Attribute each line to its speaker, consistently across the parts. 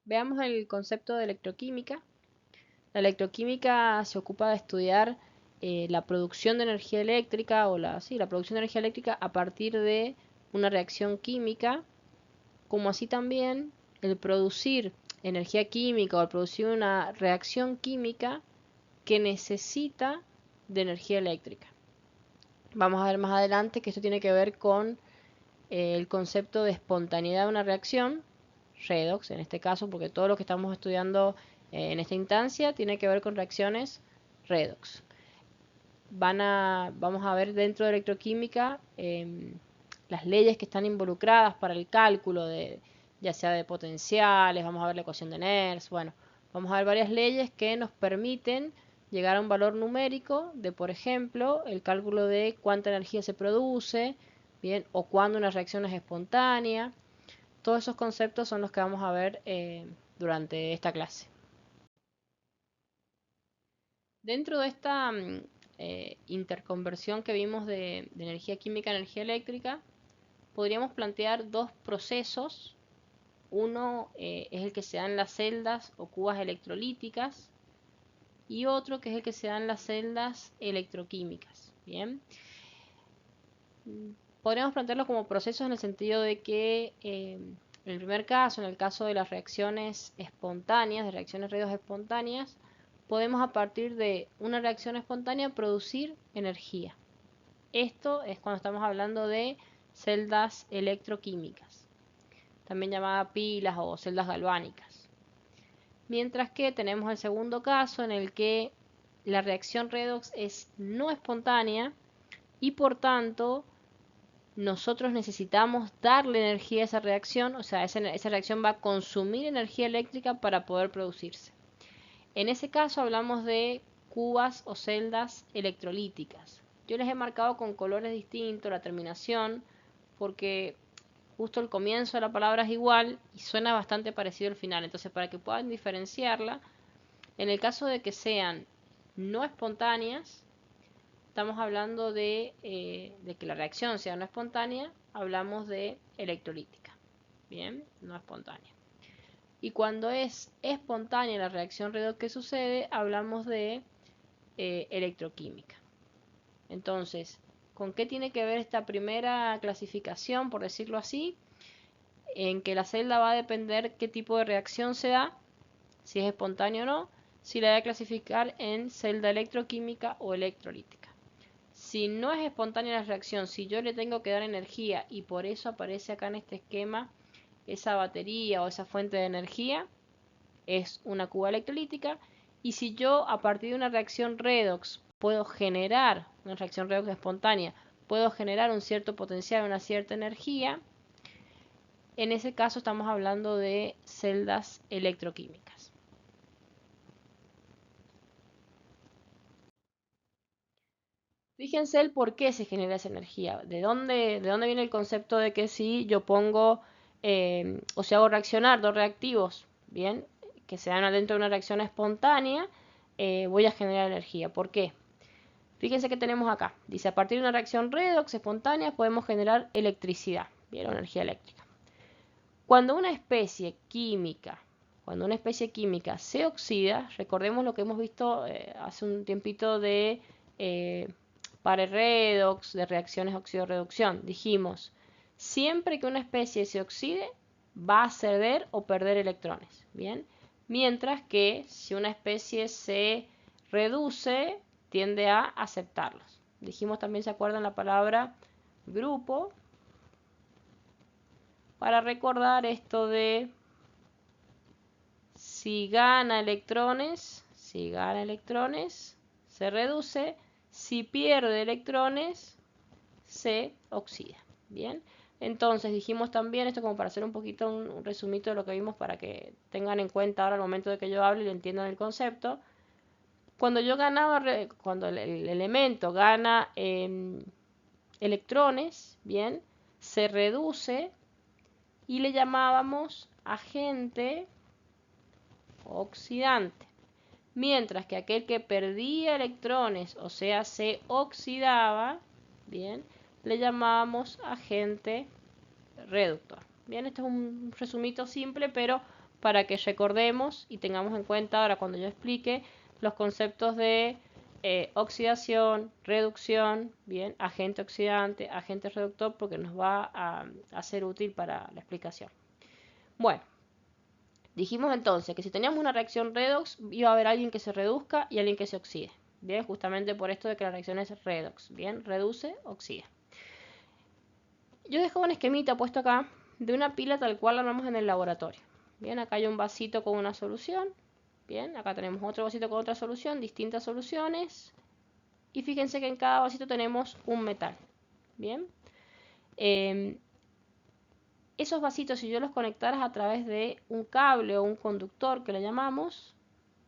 Speaker 1: Veamos el concepto de electroquímica. La electroquímica se ocupa de estudiar la producción de energía eléctrica la producción de energía eléctrica a partir de una reacción química, como así también el producir energía química o el producir una reacción química que necesita de energía eléctrica. Vamos a ver más adelante que esto tiene que ver con el concepto de espontaneidad de una reacción, redox en este caso, porque todo lo que estamos estudiando en esta instancia tiene que ver con reacciones redox. Vamos a ver dentro de electroquímica las leyes que están involucradas para el cálculo de, ya sea de potenciales, vamos a ver la ecuación de Nernst, bueno, vamos a ver varias leyes que nos permiten llegar a un valor numérico de, por ejemplo, el cálculo de cuánta energía se produce, bien, o cuándo una reacción es espontánea. Todos esos conceptos son los que vamos a ver durante esta clase. Dentro de esta interconversión que vimos de energía química a energía eléctrica, podríamos plantear dos procesos. Uno es el que se da en las celdas o cubas electrolíticas y otro que es el que se da en las celdas electroquímicas. Bien, podríamos plantearlos como procesos en el sentido de que en el primer caso, en el caso de las reacciones espontáneas, de reacciones redox espontáneas, podemos a partir de una reacción espontánea producir energía. Esto es cuando estamos hablando de celdas electroquímicas, también llamadas pilas o celdas galvánicas. Mientras que tenemos el segundo caso en el que la reacción redox es no espontánea y por tanto nosotros necesitamos darle energía a esa reacción, o sea, esa reacción va a consumir energía eléctrica para poder producirse. En ese caso hablamos de cubas o celdas electrolíticas. Yo les he marcado con colores distintos la terminación porque justo el comienzo de la palabra es igual y suena bastante parecido al final. Entonces, para que puedan diferenciarla, en el caso de que sean no espontáneas, estamos hablando de que la reacción sea no espontánea, hablamos de electrolítica. Bien, no espontánea. Y cuando es espontánea la reacción redox que sucede, hablamos de electroquímica. Entonces, ¿con qué tiene que ver esta primera clasificación, por decirlo así? En que la celda va a depender qué tipo de reacción se da, si es espontánea o no, si la voy a clasificar en celda electroquímica o electrolítica. Si no es espontánea la reacción, si yo le tengo que dar energía y por eso aparece acá en este esquema esa batería o esa fuente de energía, es una cuba electrolítica. Y si yo a partir de una reacción redox puedo generar, una reacción redox espontánea, puedo generar un cierto potencial, una cierta energía, en ese caso estamos hablando de celdas electroquímicas. Fíjense el por qué se genera esa energía. ¿De dónde viene el concepto de que si yo pongo o si hago reaccionar dos reactivos, bien, que se dan dentro de una reacción espontánea, voy a generar energía? ¿Por qué? Fíjense que tenemos acá. Dice, a partir de una reacción redox espontánea podemos generar electricidad, bien, energía eléctrica. Cuando una especie química, se oxida, recordemos lo que hemos visto hace un tiempito de eh, pares redox, de reacciones oxidorreducción. Dijimos, siempre que una especie se oxide, va a ceder o perder electrones, ¿bien? Mientras que si una especie se reduce, tiende a aceptarlos. Dijimos también, ¿se acuerdan la palabra grupo? Para recordar esto de si gana electrones, se reduce, si pierde electrones, se oxida. Bien, entonces dijimos también esto como para hacer un poquito un resumito de lo que vimos para que tengan en cuenta ahora al momento de que yo hable y entiendan el concepto. Cuando cuando el elemento gana electrones, bien, se reduce y le llamábamos agente oxidante. Mientras que aquel que perdía electrones, o sea, se oxidaba, bien, le llamábamos agente reductor. Bien, esto es un resumito simple, pero para que recordemos y tengamos en cuenta ahora cuando yo explique los conceptos de oxidación, reducción, bien, agente oxidante, agente reductor, porque nos va a ser útil para la explicación. Bueno, dijimos entonces que si teníamos una reacción redox, iba a haber alguien que se reduzca y alguien que se oxide. Bien, justamente por esto de que la reacción es redox. Bien, reduce, oxida. Yo dejo un esquemita puesto acá de una pila tal cual la armamos en el laboratorio. Bien, acá hay un vasito con una solución. Bien, acá tenemos otro vasito con otra solución, distintas soluciones. Y fíjense que en cada vasito tenemos un metal. Bien. Esos vasitos, si yo los conectaras a través de un cable o un conductor que le llamamos,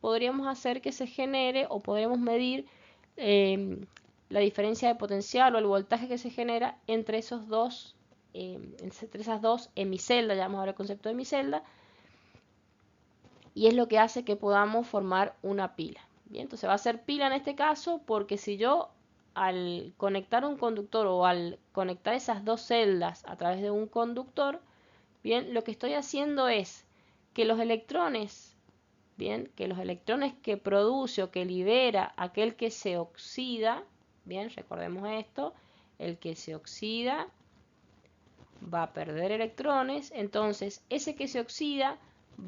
Speaker 1: podríamos hacer que se genere o podríamos medir la diferencia de potencial o el voltaje que se genera entre esos dos, entre esas dos hemiceldas, llamamos ahora el concepto de hemicelda, y es lo que hace que podamos formar una pila. Bien, entonces va a ser pila en este caso porque si yo al conectar un conductor o al conectar esas dos celdas a través de un conductor, bien, lo que estoy haciendo es que los electrones, bien, que los electrones que produce o que libera aquel que se oxida, bien, recordemos esto, el que se oxida va a perder electrones, entonces ese que se oxida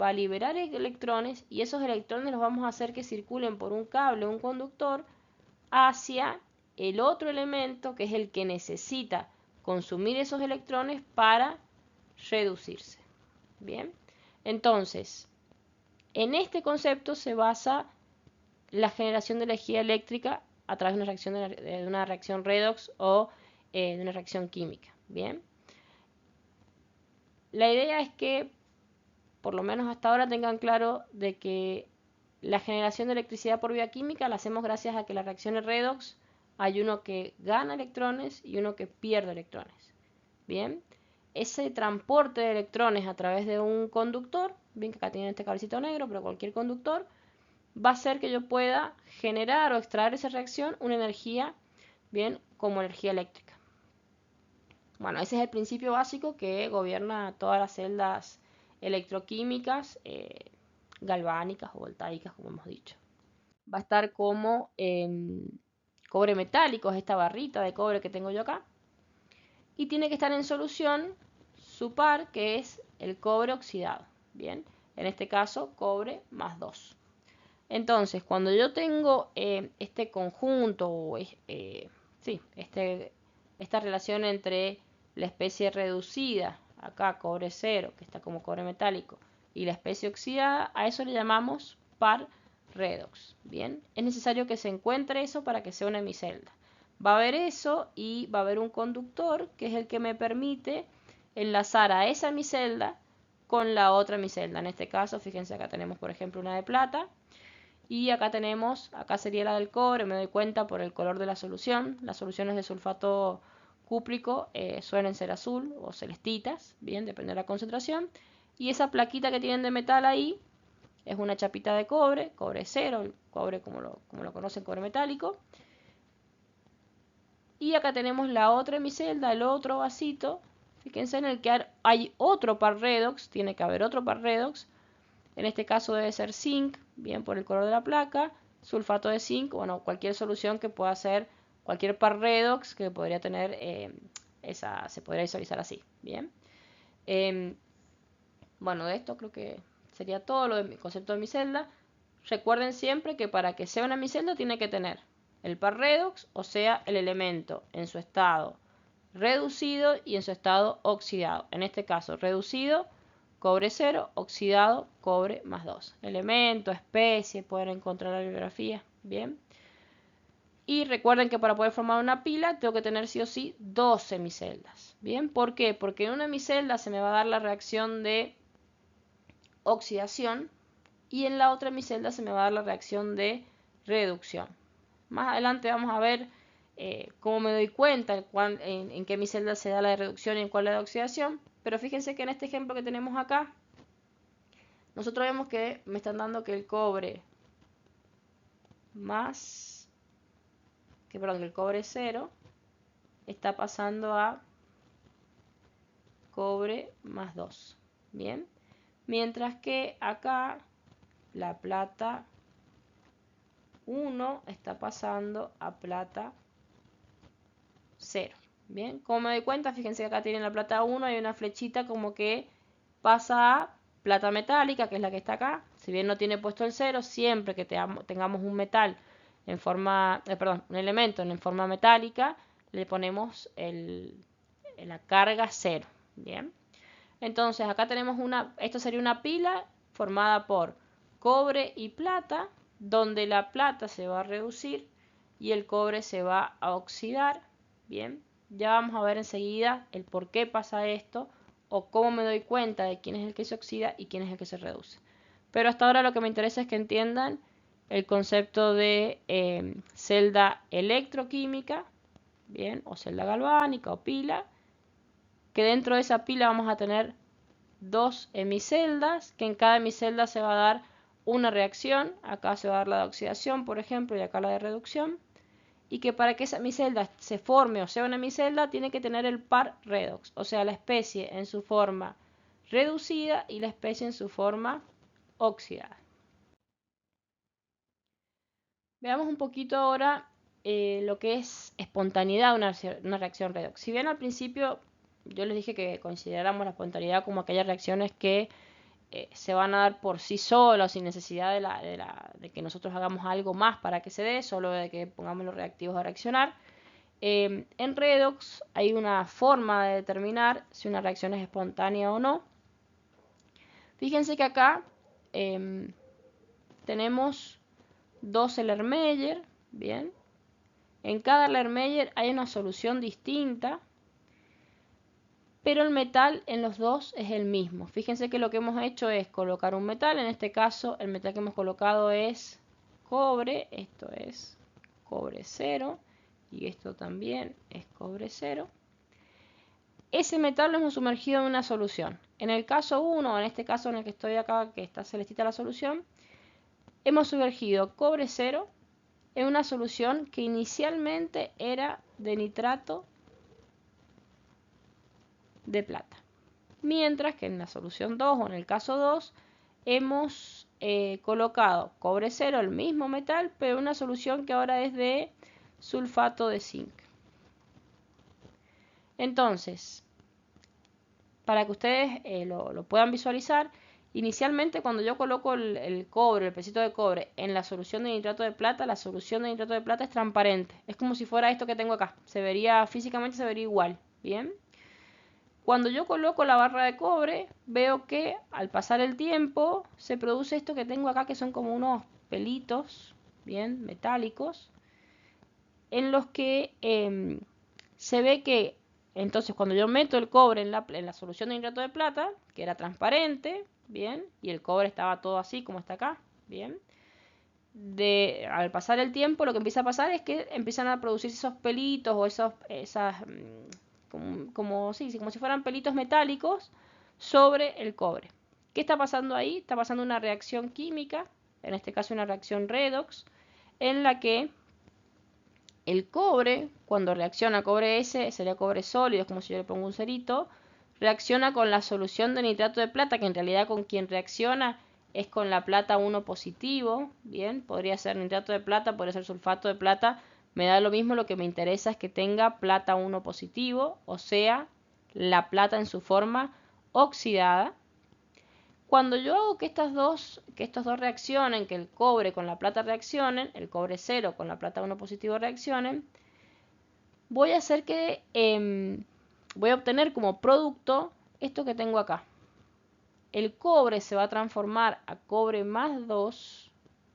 Speaker 1: va a liberar electrones y esos electrones los vamos a hacer que circulen por un cable o un conductor hacia el otro elemento que es el que necesita consumir esos electrones para reducirse. Bien, entonces en este concepto se basa la generación de energía eléctrica a través de una reacción redox o de una reacción química. Bien, la idea es que por lo menos hasta ahora tengan claro de que la generación de electricidad por vía química la hacemos gracias a que las reacciones redox hay uno que gana electrones y uno que pierde electrones. Bien, ese transporte de electrones a través de un conductor, bien que acá tienen este cablecito negro, pero cualquier conductor, va a hacer que yo pueda generar o extraer esa reacción una energía, bien, como energía eléctrica. Bueno, ese es el principio básico que gobierna todas las celdas electroquímicas, galvánicas o voltaicas, como hemos dicho. Va a estar como cobre metálico, es esta barrita de cobre que tengo yo acá. Y tiene que estar en solución su par, que es el cobre oxidado. Bien, en este caso, cobre más 2. Entonces, cuando yo tengo este conjunto, sí, esta relación entre la especie reducida, acá cobre 0, que está como cobre metálico, y la especie oxidada, a eso le llamamos par redox. Bien, es necesario que se encuentre eso para que sea una hemicelda. Va a haber eso y va a haber un conductor que es el que me permite enlazar a esa hemicelda con la otra hemicelda. En este caso, fíjense, acá tenemos por ejemplo una de plata y acá tenemos, acá sería la del cobre, me doy cuenta por el color de la solución. Las soluciones de sulfato cúprico suelen ser azul o celestitas, bien, depende de la concentración. Y esa plaquita que tienen de metal ahí es una chapita de cobre, cobre 0, el cobre como lo conocen, cobre metálico. Y acá tenemos la otra hemicelda, el otro vasito. Fíjense en el que hay otro par redox, tiene que haber otro par redox. En este caso debe ser zinc, bien por el color de la placa, sulfato de zinc, bueno, cualquier solución que pueda ser, cualquier par redox que podría tener se podría visualizar así, bien. Bueno, de esto creo que sería todo lo del concepto de micelda. Recuerden siempre que para que sea una micelda tiene que tener el par redox, o sea, el elemento en su estado reducido y en su estado oxidado. En este caso, reducido, cobre 0, oxidado, cobre más 2. Elemento, especie, pueden encontrar la bibliografía. Bien. Y recuerden que para poder formar una pila tengo que tener sí o sí dos semiceldas. Bien, ¿por qué? Porque en una hemicelda se me va a dar la reacción de oxidación y en la otra hemicelda se me va a dar la reacción de reducción. Más adelante vamos a ver cómo me doy cuenta en qué hemicelda se da la de reducción y en cuál la de oxidación. Pero fíjense que en este ejemplo que tenemos acá, nosotros vemos que me están dando que el cobre que el cobre 0 está pasando a cobre más 2. Bien, mientras que acá la plata 1 está pasando a plata 0. Bien, como me doy cuenta, fíjense que acá tienen la plata 1, hay una flechita como que pasa a plata metálica, que es la que está acá. Si bien no tiene puesto el 0, siempre que tengamos un metal en forma, un elemento en forma metálica, le ponemos la carga 0. Bien, entonces acá tenemos esto sería una pila formada por cobre y plata, donde la plata se va a reducir y el cobre se va a oxidar. Bien, ya vamos a ver enseguida el por qué pasa esto o cómo me doy cuenta de quién es el que se oxida y quién es el que se reduce. Pero hasta ahora lo que me interesa es que entiendan el concepto de celda electroquímica, bien, o celda galvánica o pila, que dentro de esa pila vamos a tener dos hemiceldas, que en cada hemicelda se va a dar una reacción. Acá se va a dar la de oxidación, por ejemplo, y acá la de reducción. Y que para que esa hemicelda se forme o sea una hemicelda, tiene que tener el par redox, o sea, la especie en su forma reducida y la especie en su forma oxidada. Veamos un poquito ahora lo que es espontaneidad de una reacción redox. Si bien al principio yo les dije que consideráramos la espontaneidad como aquellas reacciones que se van a dar por sí solos, sin necesidad de que nosotros hagamos algo más para que se dé, solo de que pongamos los reactivos a reaccionar. En redox hay una forma de determinar si una reacción es espontánea o no. Fíjense que acá tenemos dos Erlenmeyer, bien. En cada Erlenmeyer hay una solución distinta, pero el metal en los dos es el mismo. Fíjense que lo que hemos hecho es colocar un metal, en este caso el metal que hemos colocado es cobre, esto es cobre 0 y esto también es cobre 0. Ese metal lo hemos sumergido en una solución. En el caso 1, en este caso en el que estoy acá, que está celestita la solución, hemos sumergido cobre 0 en una solución que inicialmente era de nitrato de plata. Mientras que en la solución 2 o en el caso 2 hemos colocado cobre 0, el mismo metal, pero una solución que ahora es de sulfato de zinc. Entonces, para que ustedes lo puedan visualizar, inicialmente cuando yo coloco el cobre, el pedacito de cobre en la solución de nitrato de plata, la solución de nitrato de plata es transparente. Es como si fuera esto que tengo acá. Físicamente se vería igual. Bien. Cuando yo coloco la barra de cobre, veo que al pasar el tiempo se produce esto que tengo acá, que son como unos pelitos, bien, metálicos, en los que se ve que, entonces cuando yo meto el cobre en la solución de nitrato de plata, que era transparente, bien, y el cobre estaba todo así como está acá, bien, al pasar el tiempo lo que empieza a pasar es que empiezan a producirse esos pelitos o esas como si fueran pelitos metálicos sobre el cobre. ¿Qué está pasando ahí? Está pasando una reacción química, en este caso una reacción redox, en la que el cobre, cuando reacciona cobre S, sería cobre sólido, es como si yo le pongo un cerito, reacciona con la solución de nitrato de plata, que en realidad con quien reacciona es con la plata 1 positivo, bien, podría ser nitrato de plata, podría ser sulfato de plata, me da lo mismo, lo que me interesa es que tenga plata 1 positivo, o sea, la plata en su forma oxidada. Cuando yo hago que estos dos reaccionen, que el cobre con la plata reaccionen, el cobre 0 con la plata 1 positivo reaccionen, voy a hacer que voy a obtener como producto esto que tengo acá. El cobre se va a transformar a cobre más 2,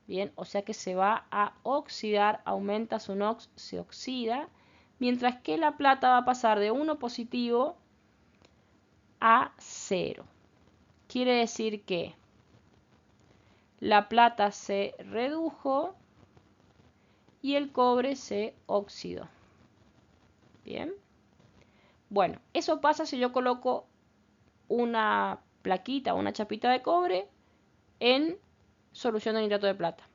Speaker 1: bien, o sea que se va a oxidar, aumenta su NOx, se oxida, mientras que la plata va a pasar de 1 positivo a 0. Quiere decir que la plata se redujo y el cobre se oxidó. Bien. Bueno, eso pasa si yo coloco una plaquita o una chapita de cobre en solución de nitrato de plata.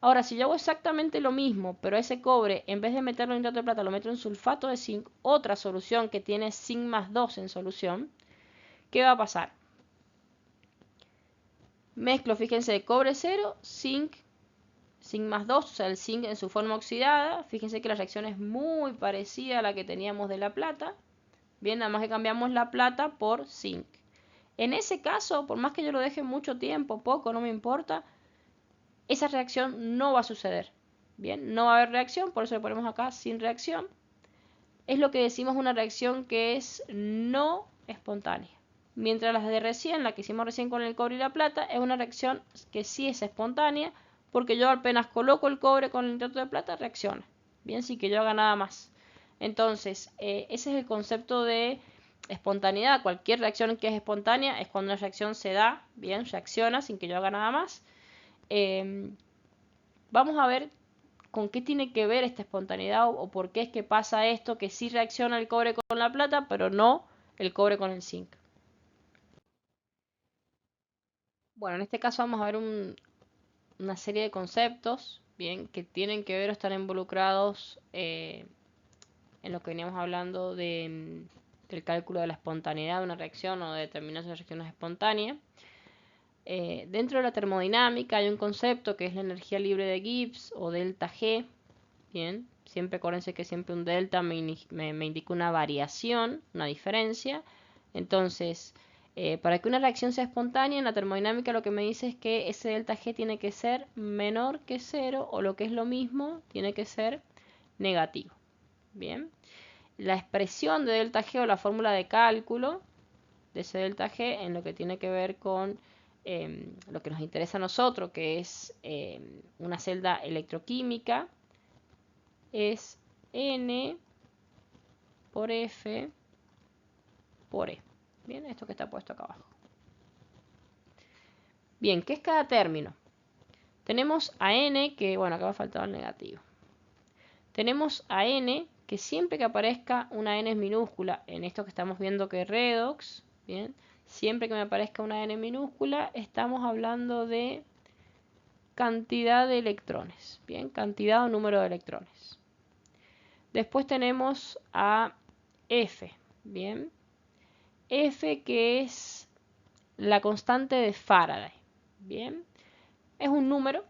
Speaker 1: Ahora, si yo hago exactamente lo mismo, pero ese cobre, en vez de meterlo en nitrato de plata, lo meto en sulfato de zinc, otra solución que tiene zinc más 2 en solución, ¿qué va a pasar? Mezclo, fíjense, cobre 0, zinc más 2, o sea, el zinc en su forma oxidada. Fíjense que la reacción es muy parecida a la que teníamos de la plata. Bien, nada más que cambiamos la plata por zinc. En ese caso, por más que yo lo deje mucho tiempo, poco, no me importa, esa reacción no va a suceder. Bien, no va a haber reacción, por eso le ponemos acá sin reacción. Es lo que decimos una reacción que es no espontánea. Mientras las de recién, la que hicimos recién con el cobre y la plata, es una reacción que sí es espontánea, porque yo apenas coloco el cobre con el nitrato de plata, reacciona. Bien, sin que yo haga nada más. Entonces, ese es el concepto de espontaneidad. Cualquier reacción que es espontánea es cuando una reacción se da, bien, reacciona sin que yo haga nada más. Vamos a ver con qué tiene que ver esta espontaneidad o por qué es que pasa esto, que sí reacciona el cobre con la plata, pero no el cobre con el zinc. Bueno, en este caso vamos a ver una serie de conceptos, bien, que tienen que ver o están involucrados en lo que veníamos hablando del cálculo de la espontaneidad de una reacción o de determinadas reacciones espontáneas. Dentro de la termodinámica hay un concepto que es la energía libre de Gibbs o delta G. Bien, siempre acuérdense que siempre un delta me indica una variación, una diferencia. Entonces, para que una reacción sea espontánea en la termodinámica lo que me dice es que ese delta G tiene que ser menor que 0 o lo que es lo mismo, tiene que ser negativo. Bien, la expresión de delta G o la fórmula de cálculo de ese delta G en lo que tiene que ver con lo que nos interesa a nosotros, que es una celda electroquímica, es N por F por E. Bien, esto que está puesto acá abajo. Bien, ¿qué es cada término? Tenemos a N, que bueno, acá va a faltar el negativo. Tenemos a N, que siempre que aparezca una N minúscula, en esto que estamos viendo que es redox, bien, siempre que me aparezca una N minúscula, estamos hablando de cantidad de electrones, bien, cantidad o número de electrones. Después tenemos a F, bien, F que es la constante de Faraday, bien, es un número,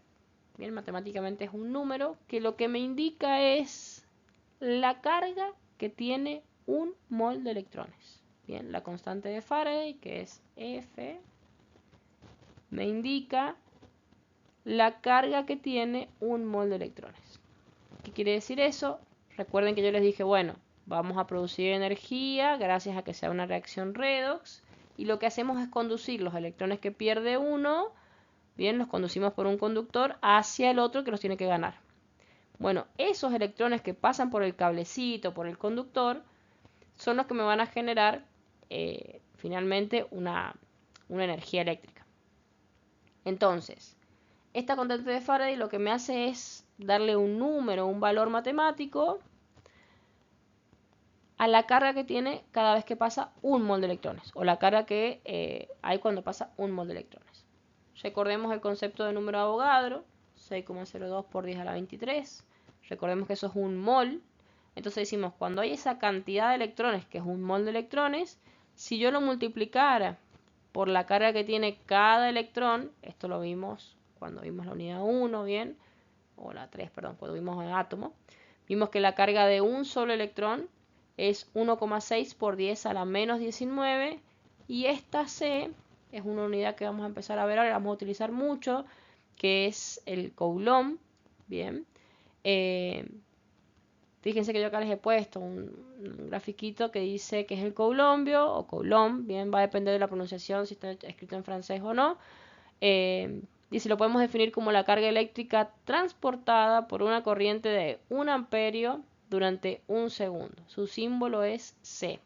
Speaker 1: bien, matemáticamente es un número que lo que me indica es la carga que tiene un mol de electrones. Bien, la constante de Faraday, que es F, me indica la carga que tiene un mol de electrones. ¿Qué quiere decir eso? Recuerden que yo les dije, bueno, vamos a producir energía gracias a que sea una reacción redox y lo que hacemos es conducir los electrones que pierde uno, bien, los conducimos por un conductor hacia el otro que los tiene que ganar. Bueno, esos electrones que pasan por el cablecito, por el conductor, son los que me van a generar finalmente una energía eléctrica. Entonces, esta constante de Faraday lo que me hace es darle un número, un valor matemático a la carga que tiene cada vez que pasa un mol de electrones, o la carga que hay cuando pasa un mol de electrones. Recordemos el concepto de número de Avogadro, 6,02 por 10 a la 23. Recordemos que eso es un mol. Entonces decimos, cuando hay esa cantidad de electrones, que es un mol de electrones, si yo lo multiplicara por la carga que tiene cada electrón, esto lo vimos cuando vimos la unidad 1, ¿bien? O la 3, perdón, cuando vimos el átomo. Vimos que la carga de un solo electrón es 1,6 por 10 a la menos 19 y esta C es una unidad que vamos a empezar a ver ahora, la vamos a utilizar mucho, que es el coulomb, ¿bien? Fíjense que yo acá les he puesto un grafiquito que dice que es el coulombio o coulomb, bien, va a depender de la pronunciación, si está escrito en francés o no. Y si lo podemos definir como la carga eléctrica transportada por una corriente de 1 amperio durante un segundo. Su símbolo es C.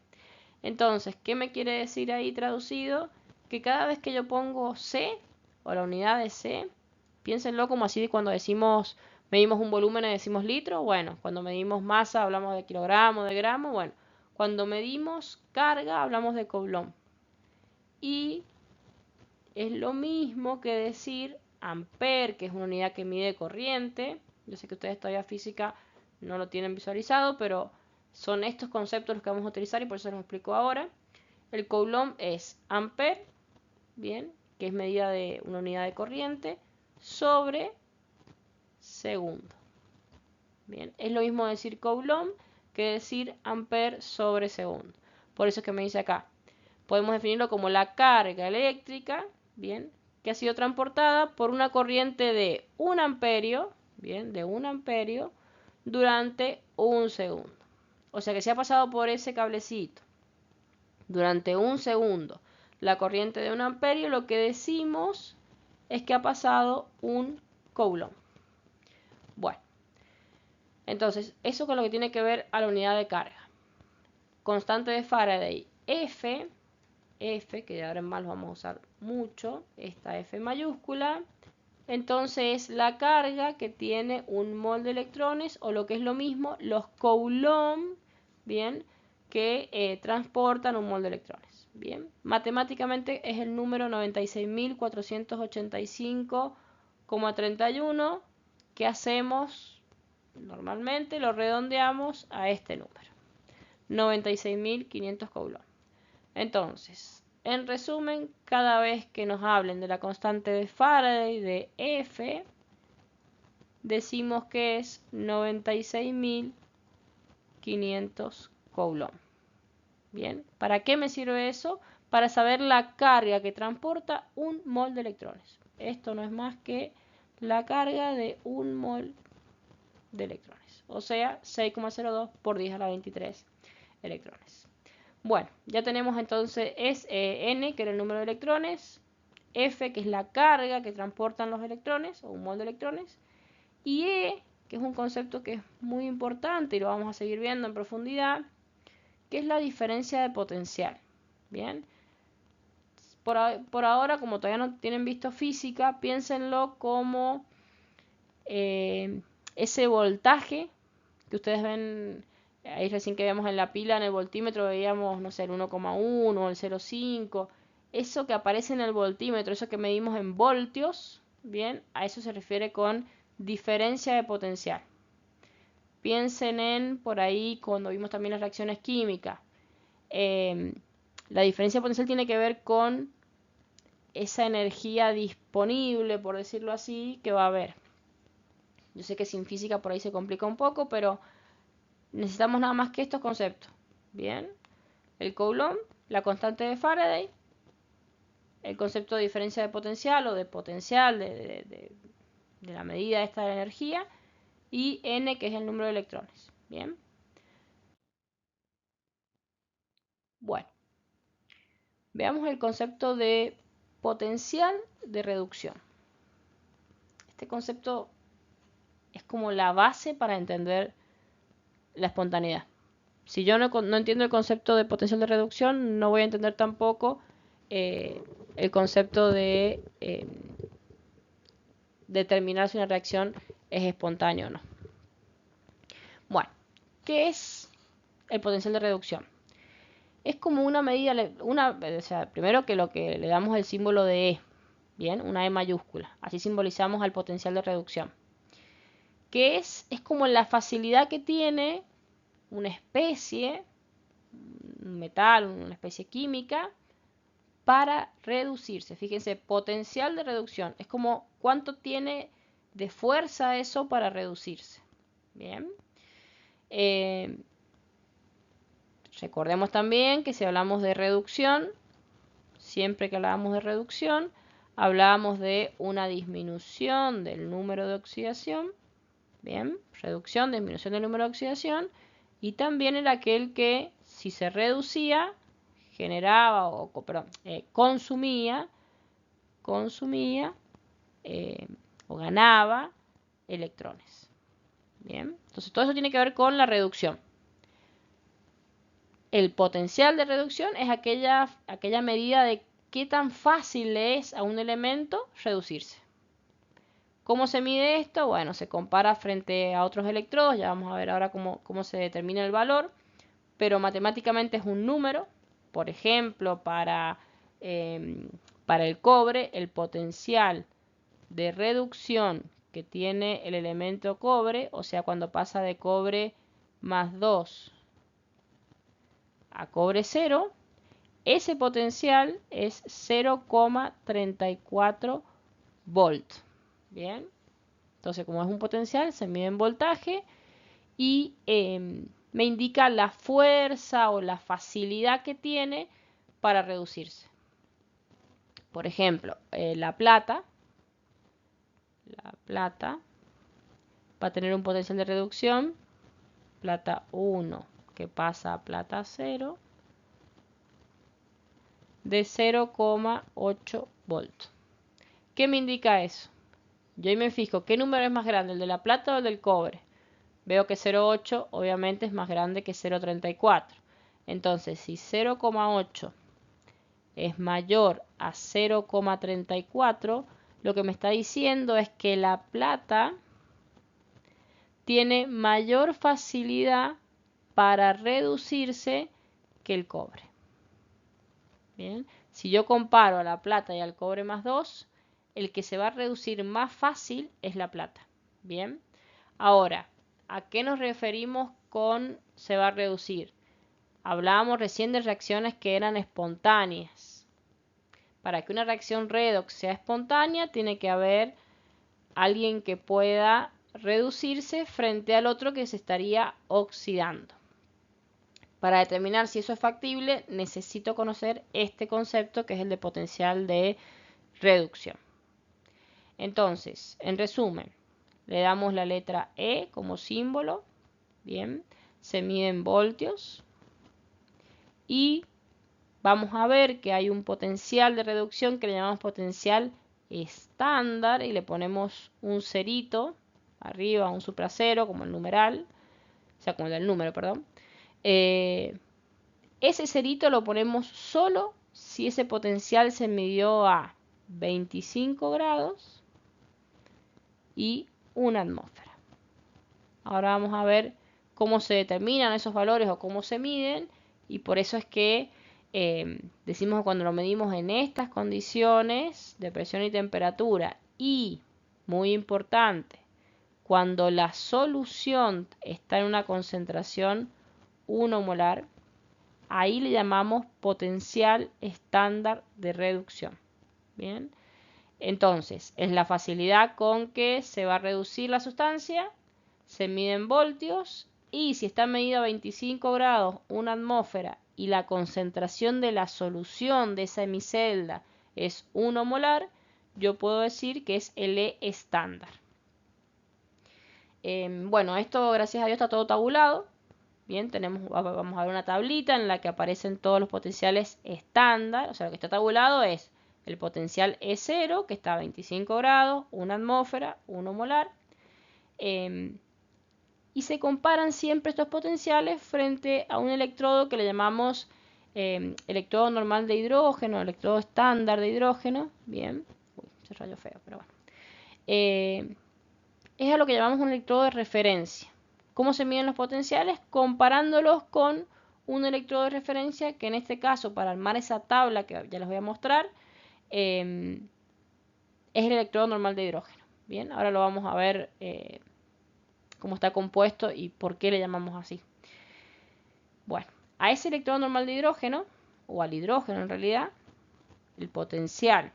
Speaker 1: Entonces, ¿qué me quiere decir ahí traducido? Que cada vez que yo pongo C o la unidad de C, piénsenlo como así de cuando decimos, medimos un volumen y decimos litro. Bueno, cuando medimos masa hablamos de kilogramo, de gramo. Bueno, cuando medimos carga hablamos de coulomb. Y es lo mismo que decir ampere, que es una unidad que mide corriente. Yo sé que ustedes todavía física no lo tienen visualizado, pero son estos conceptos los que vamos a utilizar y por eso los explico ahora. El coulomb es ampere, bien, que es medida de una unidad de corriente, sobre segundo. Bien, es lo mismo decir coulomb que decir ampere sobre segundo. Por eso es que me dice acá, podemos definirlo como la carga eléctrica, bien, que ha sido transportada por una corriente de 1 amperio, bien, de 1 amperio, durante un segundo. O sea que se ha pasado por ese cablecito durante un segundo la corriente de 1 amperio, lo que decimos es que ha pasado un coulomb. Bueno, entonces, eso con lo que tiene que ver a la unidad de carga. Constante de Faraday, F, que de ahora en más lo vamos a usar mucho, esta F mayúscula. Entonces, la carga que tiene un mol de electrones, o lo que es lo mismo, los coulomb, bien, que transportan un mol de electrones. Bien, matemáticamente es el número 96.485,31 que hacemos normalmente, lo redondeamos a este número, 96.500 coulomb. Entonces, en resumen, cada vez que nos hablen de la constante de Faraday de F, decimos que es 96.500 coulomb. Bien, ¿para qué me sirve eso? Para saber la carga que transporta un mol de electrones. Esto no es más que la carga de un mol de electrones, o sea, 6,02 por 10 a la 23 electrones. Bueno, ya tenemos entonces N, que era el número de electrones, F, que es la carga que transportan los electrones, o un mol de electrones, y E, que es un concepto que es muy importante y lo vamos a seguir viendo en profundidad, que es la diferencia de potencial. Bien, por ahora, como todavía no tienen visto física, piénsenlo como ese voltaje que ustedes ven ahí recién que vemos en la pila, en el voltímetro veíamos, no sé, el 1,1, el 0,5, eso que aparece en el voltímetro, eso que medimos en voltios, bien, a eso se refiere con diferencia de potencial. Piensen en, por ahí, cuando vimos también las reacciones químicas, la diferencia de potencial tiene que ver con esa energía disponible, por decirlo así, que va a haber. Yo sé que sin física por ahí se complica un poco, pero necesitamos nada más que estos conceptos. Bien, el coulomb, la constante de Faraday, el concepto de diferencia de potencial o de potencial de la medida esta de la energía, y N, que es el número de electrones. Bien. Bueno, veamos el concepto de potencial de reducción. Este concepto es como la base para entender la espontaneidad. Si yo no entiendo el concepto de potencial de reducción, no voy a entender tampoco el concepto de determinar si una reacción es espontánea o no. Bueno, ¿qué es el potencial de reducción? Es como una medida, o sea, primero que lo que le damos el símbolo de E, bien, una E mayúscula, así simbolizamos al potencial de reducción. Que es como la facilidad que tiene una especie, un metal, una especie química, para reducirse. Fíjense, potencial de reducción. Es como cuánto tiene de fuerza eso para reducirse. Bien. Recordemos también que si hablamos de reducción, siempre que hablábamos de reducción, hablábamos de una disminución del número de oxidación. Bien, reducción, disminución del número de oxidación. Y también era aquel que, si se reducía, generaba o consumía o ganaba electrones. Bien, entonces todo eso tiene que ver con la reducción. El potencial de reducción es aquella medida de qué tan fácil le es a un elemento reducirse. ¿Cómo se mide esto? Bueno, se compara frente a otros electrodos, ya vamos a ver ahora cómo se determina el valor, pero matemáticamente es un número. Por ejemplo, para el cobre, el potencial de reducción que tiene el elemento cobre, o sea, cuando pasa de cobre más 2 a cobre 0, ese potencial es 0,34 volt. Bien, entonces como es un potencial, se mide en voltaje y me indica la fuerza o la facilidad que tiene para reducirse. Por ejemplo, la plata va a tener un potencial de reducción, plata 1 que pasa a plata 0, de 0,8 volts. ¿Qué me indica eso? Yo ahí me fijo, ¿qué número es más grande, el de la plata o el del cobre? Veo que 0,8 obviamente es más grande que 0,34. Entonces, si 0,8 es mayor a 0,34, lo que me está diciendo es que la plata tiene mayor facilidad para reducirse que el cobre. Bien, si yo comparo a la plata y al cobre más 2, el que se va a reducir más fácil es la plata. Bien, ahora, ¿a qué nos referimos con se va a reducir? Hablábamos recién de reacciones que eran espontáneas. Para que una reacción redox sea espontánea, tiene que haber alguien que pueda reducirse frente al otro que se estaría oxidando. Para determinar si eso es factible, necesito conocer este concepto que es el de potencial de reducción. Entonces, en resumen, le damos la letra E como símbolo. Bien, se mide en voltios. Y vamos a ver que hay un potencial de reducción que le llamamos potencial estándar y le ponemos un cerito arriba, un supracero como el numeral, o sea, como el del número, perdón. Ese cerito lo ponemos solo si ese potencial se midió a 25 grados y una atmósfera. Ahora vamos a ver cómo se determinan esos valores o cómo se miden, y por eso es que decimos que cuando lo medimos en estas condiciones de presión y temperatura y, muy importante, cuando la solución está en una concentración 1 molar, ahí le llamamos potencial estándar de reducción. Bien, entonces es la facilidad con que se va a reducir la sustancia, se mide en voltios y si está medido a 25 grados, una atmósfera y la concentración de la solución de esa hemicelda es 1 molar, yo puedo decir que es el E estándar. Bueno, esto gracias a Dios está todo tabulado. Bien, vamos a ver una tablita en la que aparecen todos los potenciales estándar. O sea, lo que está tabulado es el potencial E0, que está a 25 grados, 1 atmósfera, 1 molar. Y se comparan siempre estos potenciales frente a un electrodo que le llamamos electrodo normal de hidrógeno, electrodo estándar de hidrógeno. Bien, uy, ese rayo feo, pero bueno. Es a lo que llamamos un electrodo de referencia. ¿Cómo se miden los potenciales? Comparándolos con un electrodo de referencia que en este caso, para armar esa tabla que ya les voy a mostrar, es el electrodo normal de hidrógeno. Bien, ahora lo vamos a ver cómo está compuesto y por qué le llamamos así. Bueno, a ese electrodo normal de hidrógeno, o al hidrógeno en realidad, el potencial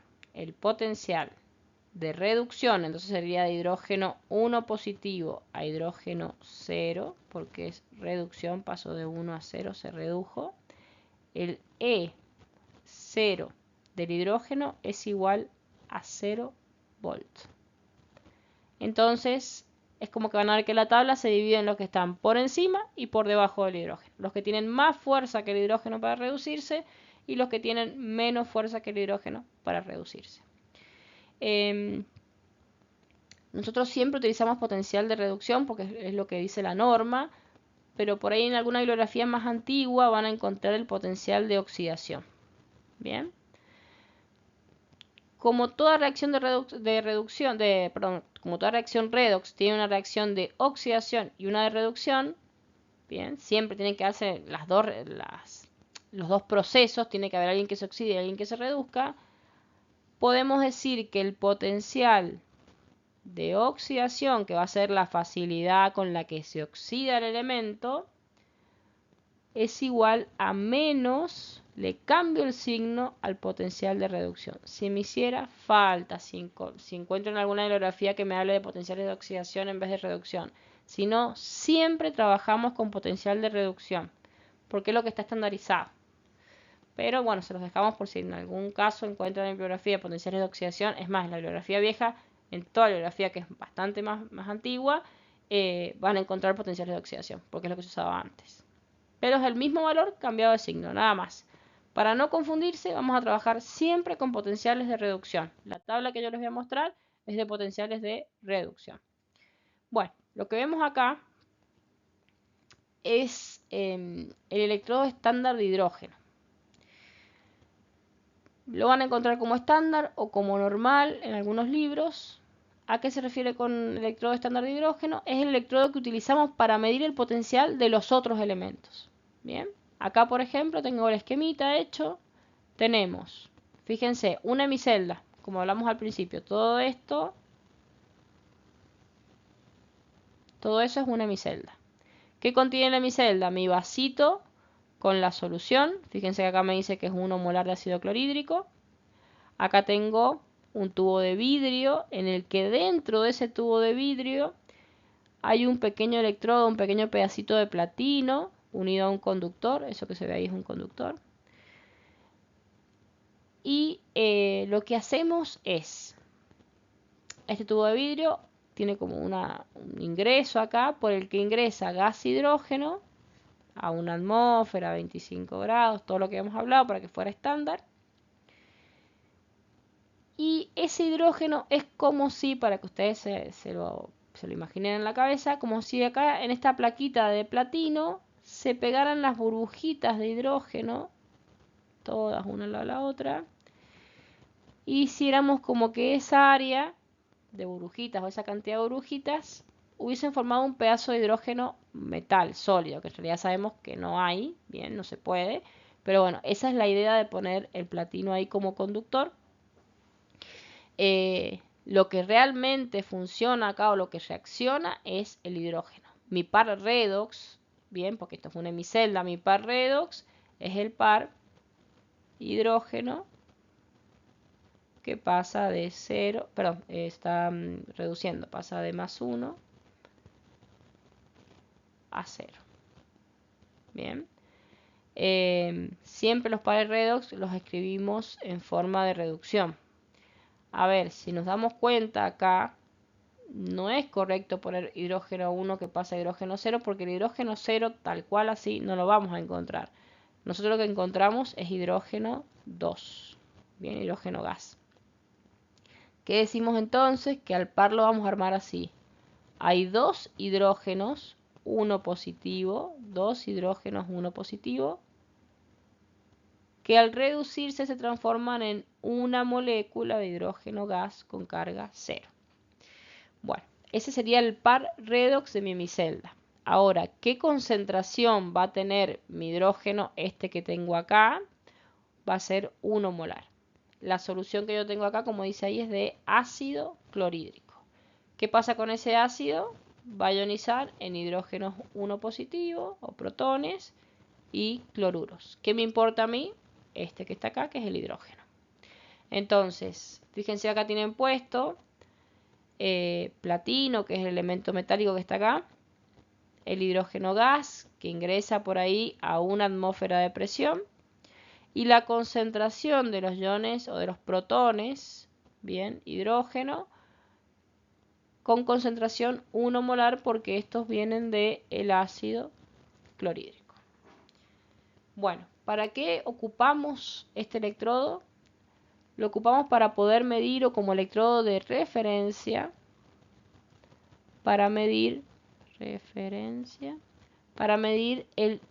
Speaker 1: de reducción, entonces sería de hidrógeno 1 positivo a hidrógeno 0, porque es reducción, pasó de 1 a 0, se redujo. El E0 del hidrógeno es igual a 0 volts. Entonces, es como que van a ver que la tabla se divide en los que están por encima y por debajo del hidrógeno. Los que tienen más fuerza que el hidrógeno para reducirse y los que tienen menos fuerza que el hidrógeno para reducirse. Nosotros siempre utilizamos potencial de reducción porque es lo que dice la norma, pero por ahí en alguna bibliografía más antigua van a encontrar el potencial de oxidación. Bien. Como toda reacción como toda reacción redox tiene una reacción de oxidación y una de reducción, bien, siempre tienen que darse los dos procesos, tiene que haber alguien que se oxide y alguien que se reduzca. Podemos decir que el potencial de oxidación, que va a ser la facilidad con la que se oxida el elemento, es igual a menos le cambio el signo al potencial de reducción. Si me hiciera falta, si encuentro en alguna bibliografía que me hable de potenciales de oxidación en vez de reducción. Si no, siempre trabajamos con potencial de reducción, porque es lo que está estandarizado. Pero bueno, se los dejamos por si en algún caso encuentran en bibliografía potenciales de oxidación. Es más, en la bibliografía vieja, en toda la bibliografía que es bastante más antigua, van a encontrar potenciales de oxidación, porque es lo que se usaba antes. Pero es el mismo valor cambiado de signo, nada más. Para no confundirse, vamos a trabajar siempre con potenciales de reducción. La tabla que yo les voy a mostrar es de potenciales de reducción. Bueno, lo que vemos acá es el electrodo estándar de hidrógeno. Lo van a encontrar como estándar o como normal en algunos libros. ¿A qué se refiere con electrodo estándar de hidrógeno? Es el electrodo que utilizamos para medir el potencial de los otros elementos. Bien, acá por ejemplo tengo el esquemita hecho. Tenemos, fíjense, una hemicelda, como hablamos al principio. Todo eso es una hemicelda. ¿Qué contiene la hemicelda? Mi vasito con la solución. Fíjense que acá me dice que es 1 molar de ácido clorhídrico. Acá tengo un tubo de vidrio en el que dentro de ese tubo de vidrio hay un pequeño electrodo, un pequeño pedacito de platino unido a un conductor. Eso que se ve ahí es un conductor. Y lo que hacemos es, este tubo de vidrio tiene como un ingreso acá por el que ingresa gas hidrógeno a una atmósfera, 25 grados, todo lo que hemos hablado para que fuera estándar. Y ese hidrógeno es como si, para que ustedes se lo imaginen en la cabeza, como si acá en esta plaquita de platino se pegaran las burbujitas de hidrógeno, todas una al lado de la otra, y hiciéramos como que esa área de burbujitas o esa cantidad de burbujitas hubiesen formado un pedazo de hidrógeno metal sólido, que en realidad sabemos que no hay, bien, no se puede, pero bueno, esa es la idea de poner el platino ahí como conductor. Lo que realmente funciona acá o lo que reacciona es el hidrógeno. Mi par redox, bien, porque esto es una hemicelda, mi par redox es el par hidrógeno que pasa de 0, perdón, está reduciendo, pasa de +1 a 0. Bien. Siempre los pares redox los escribimos en forma de reducción. A ver, si nos damos cuenta acá, no es correcto poner hidrógeno 1 que pasa a hidrógeno 0, porque el hidrógeno 0 tal cual así no lo vamos a encontrar. Nosotros lo que encontramos es hidrógeno 2, bien, hidrógeno gas. ¿Qué decimos entonces? Que al par lo vamos a armar así. Hay dos hidrógenos, uno positivo, dos hidrógenos, uno positivo, que al reducirse se transforman en una molécula de hidrógeno gas con carga 0. Bueno, ese sería el par redox de mi hemicelda. Ahora, ¿qué concentración va a tener mi hidrógeno, este que tengo acá? Va a ser 1 molar. La solución que yo tengo acá, como dice ahí, es de ácido clorhídrico. ¿Qué pasa con ese ácido? Va a ionizar en hidrógenos 1 positivo o protones y cloruros. ¿Qué me importa a mí? Este que está acá, que es el hidrógeno. Entonces, fíjense acá tienen puesto platino, que es el elemento metálico que está acá, el hidrógeno gas, que ingresa por ahí a una atmósfera de presión, y la concentración de los iones o de los protones, bien, hidrógeno, con concentración 1 molar, porque estos vienen del ácido clorhídrico. Bueno, ¿para qué ocupamos este electrodo? Lo ocupamos para poder medir, o como electrodo de referencia, para medir el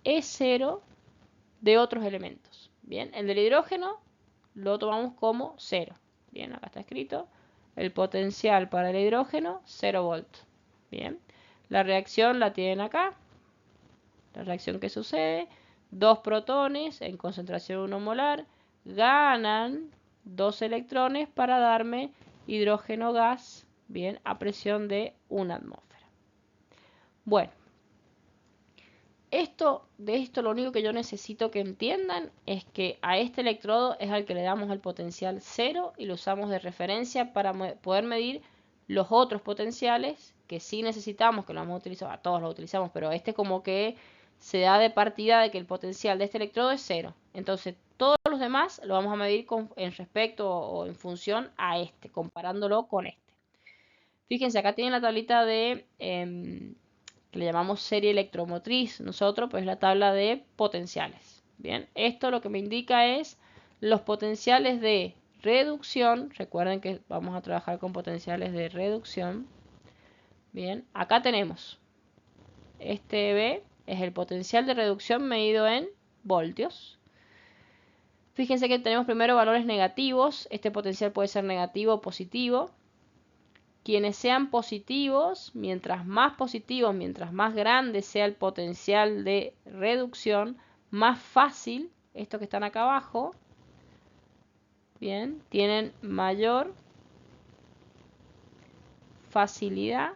Speaker 1: E0 de otros elementos. Bien, el del hidrógeno lo tomamos como 0. Bien, acá está escrito. El potencial para el hidrógeno, 0 volts. Bien, la reacción la tienen acá. La reacción que sucede, dos protones en concentración 1 molar ganan 2 electrones para darme hidrógeno gas, bien, a presión de 1 atmósfera. Bueno, De esto lo único que yo necesito que entiendan es que a este electrodo es al que le damos el potencial 0 y lo usamos de referencia para poder medir los otros potenciales que sí necesitamos, que lo vamos a utilizar, a todos lo utilizamos, pero este como que se da de partida de que el potencial de este electrodo es 0. Entonces todos los demás lo vamos a medir en respecto o en función a este, comparándolo con este. Fíjense, acá tienen la tablita de... que le llamamos serie electromotriz, nosotros pues la tabla de potenciales. Bien, esto lo que me indica es los potenciales de reducción, recuerden que vamos a trabajar con potenciales de reducción. Bien, acá tenemos, este B es el potencial de reducción medido en voltios. Fíjense que tenemos primero valores negativos, este potencial puede ser negativo o positivo. Quienes sean positivos, mientras más grande sea el potencial de reducción, más fácil, estos que están acá abajo, bien, tienen mayor facilidad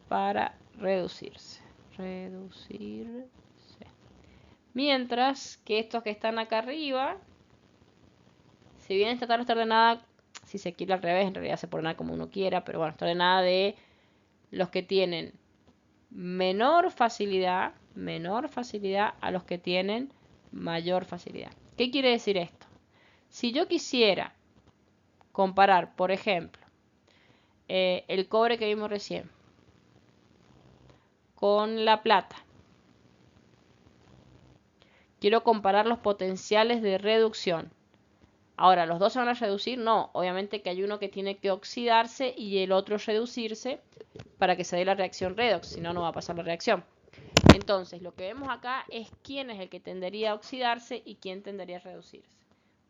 Speaker 1: para reducirse. Mientras que estos que están acá arriba, si bien esta tabla está ordenada, si se quiere al revés, en realidad se puede ordenar como uno quiera, pero bueno, está ordenada de los que tienen menor facilidad a los que tienen mayor facilidad. ¿Qué quiere decir esto? Si yo quisiera comparar, por ejemplo, el cobre que vimos recién con la plata, quiero comparar los potenciales de reducción. Ahora, ¿los dos se van a reducir? No, obviamente que hay uno que tiene que oxidarse y el otro reducirse para que se dé la reacción redox, si no, no va a pasar la reacción. Entonces, lo que vemos acá es quién es el que tendería a oxidarse y quién tendería a reducirse.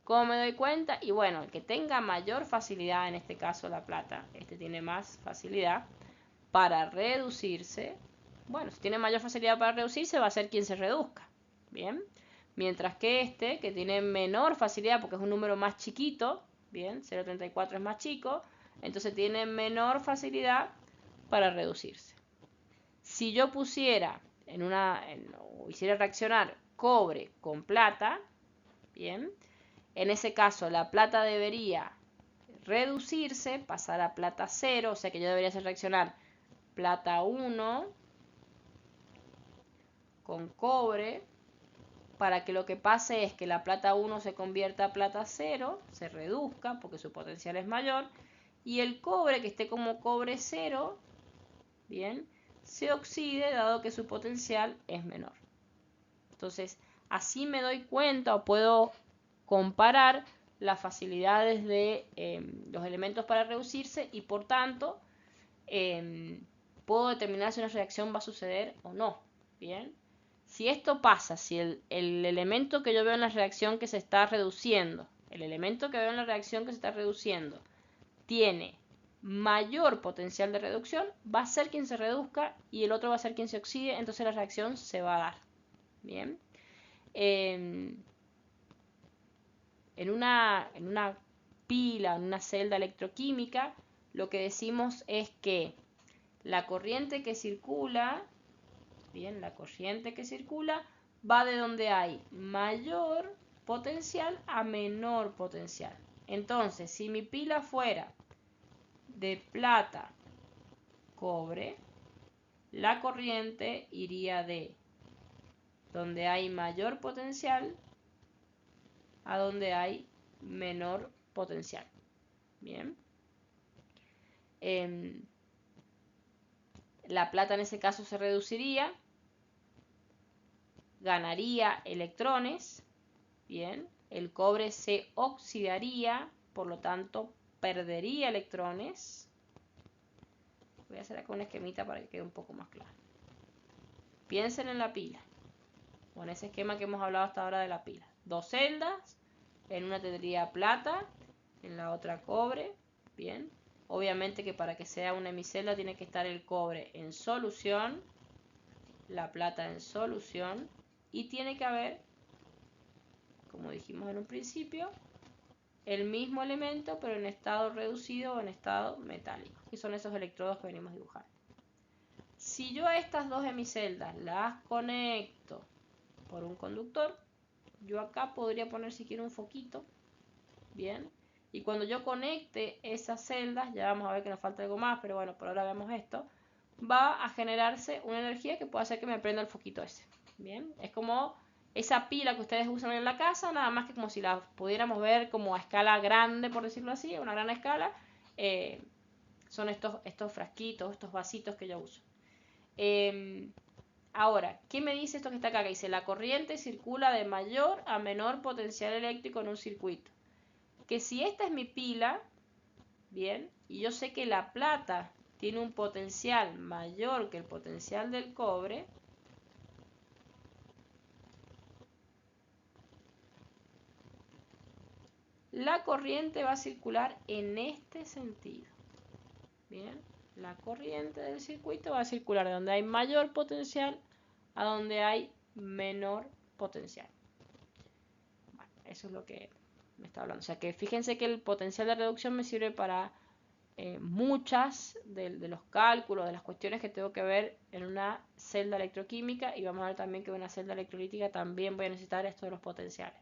Speaker 1: ¿Cómo me doy cuenta? Y bueno, el que tenga mayor facilidad, en este caso la plata, este tiene más facilidad para reducirse. Bueno, si tiene mayor facilidad para reducirse, va a ser quien se reduzca. Bien. Mientras que este, que tiene menor facilidad porque es un número más chiquito, bien, 0,34 es más chico, entonces tiene menor facilidad para reducirse. Si yo pusiera o hiciera reaccionar cobre con plata, bien, en ese caso la plata debería reducirse, pasar a plata 0, o sea que yo debería hacer reaccionar plata 1 con cobre, para que lo que pase es que la plata 1 se convierta a plata 0, se reduzca porque su potencial es mayor, y el cobre que esté como cobre 0, bien, se oxide dado que su potencial es menor. Entonces, así me doy cuenta o puedo comparar las facilidades de los elementos para reducirse y por tanto puedo determinar si una reacción va a suceder o no. Bien. Si esto pasa, si el elemento que yo veo en la reacción que se está reduciendo, tiene mayor potencial de reducción, va a ser quien se reduzca y el otro va a ser quien se oxide, entonces la reacción se va a dar. Bien. En una pila, en una celda electroquímica, lo que decimos es que la corriente que circula, bien, la corriente que circula va de donde hay mayor potencial a menor potencial. Entonces, si mi pila fuera de plata, cobre, la corriente iría de donde hay mayor potencial a donde hay menor potencial. Bien. La plata en ese caso se reduciría, ganaría electrones, bien, el cobre se oxidaría, por lo tanto perdería electrones. Voy a hacer acá un esquemita para que quede un poco más claro. Piensen en la pila, o en ese esquema que hemos hablado hasta ahora de la pila. Dos celdas, en una tendría plata, en la otra cobre, bien. Obviamente que para que sea una hemicelda tiene que estar el cobre en solución, la plata en solución y tiene que haber, como dijimos en un principio, el mismo elemento, pero en estado reducido o en estado metálico, que son esos electrodos que venimos dibujando. Si yo a estas dos hemiceldas las conecto por un conductor, yo acá podría poner si quiero un foquito, bien, y cuando yo conecte esas celdas, ya vamos a ver que nos falta algo más, pero bueno, por ahora vemos esto, va a generarse una energía que puede hacer que me prenda el foquito ese, bien, es como esa pila que ustedes usan en la casa, nada más que como si la pudiéramos ver como a escala grande, por decirlo así, a una gran escala, son estos frasquitos, estos vasitos que yo uso. Ahora, ¿qué me dice esto que está acá? Que dice, la corriente circula de mayor a menor potencial eléctrico en un circuito. Que si esta es mi pila, bien, y yo sé que la plata tiene un potencial mayor que el potencial del cobre, la corriente va a circular en este sentido. Bien, la corriente del circuito va a circular de donde hay mayor potencial a donde hay menor potencial. Bueno, eso es lo que me está hablando. O sea que fíjense que el potencial de reducción me sirve para muchas de los cálculos, de las cuestiones que tengo que ver en una celda electroquímica, y vamos a ver también que en una celda electrolítica también voy a necesitar esto de los potenciales.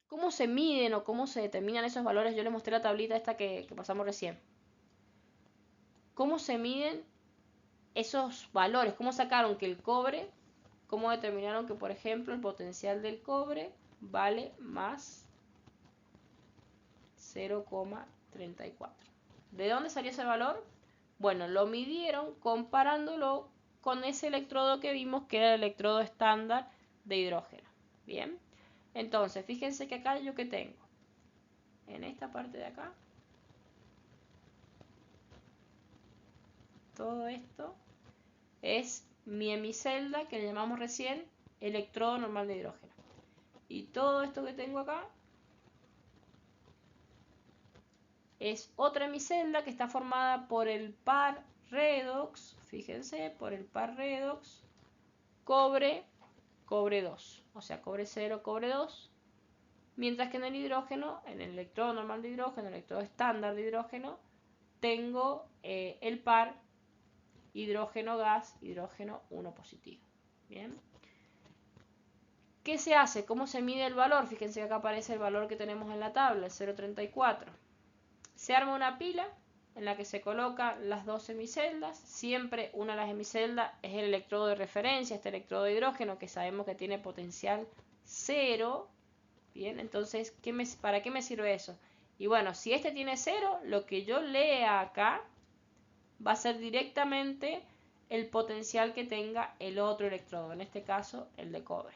Speaker 1: ¿Cómo se miden o cómo se determinan esos valores? Yo les mostré la tablita esta que pasamos recién. ¿Cómo se miden esos valores? ¿Cómo sacaron que el cobre, cómo determinaron que, por ejemplo, el potencial del cobre vale más 0,34? ¿De dónde salió ese valor? Bueno, lo midieron comparándolo con ese electrodo que vimos que era el electrodo estándar de hidrógeno. Bien, entonces fíjense que acá yo que tengo, en esta parte de acá, todo esto es mi hemicelda que le llamamos recién electrodo normal de hidrógeno. Y todo esto que tengo acá es otra hemicelda que está formada por el par redox, fíjense, por el par redox cobre, cobre 2, o sea, cobre 0, cobre 2, mientras que en el hidrógeno, en el electrodo normal de hidrógeno, el electrodo estándar de hidrógeno, tengo el par hidrógeno gas, hidrógeno 1 positivo. Bien. ¿Qué se hace? ¿Cómo se mide el valor? Fíjense que acá aparece el valor que tenemos en la tabla, el 0,34. Se arma una pila en la que se colocan las dos hemiceldas. Siempre una de las hemiceldas es el electrodo de referencia, este electrodo de hidrógeno que sabemos que tiene potencial 0. Bien, entonces, ¿para qué me sirve eso? Y bueno, si este tiene 0, lo que yo lea acá va a ser directamente el potencial que tenga el otro electrodo, en este caso el de cobre.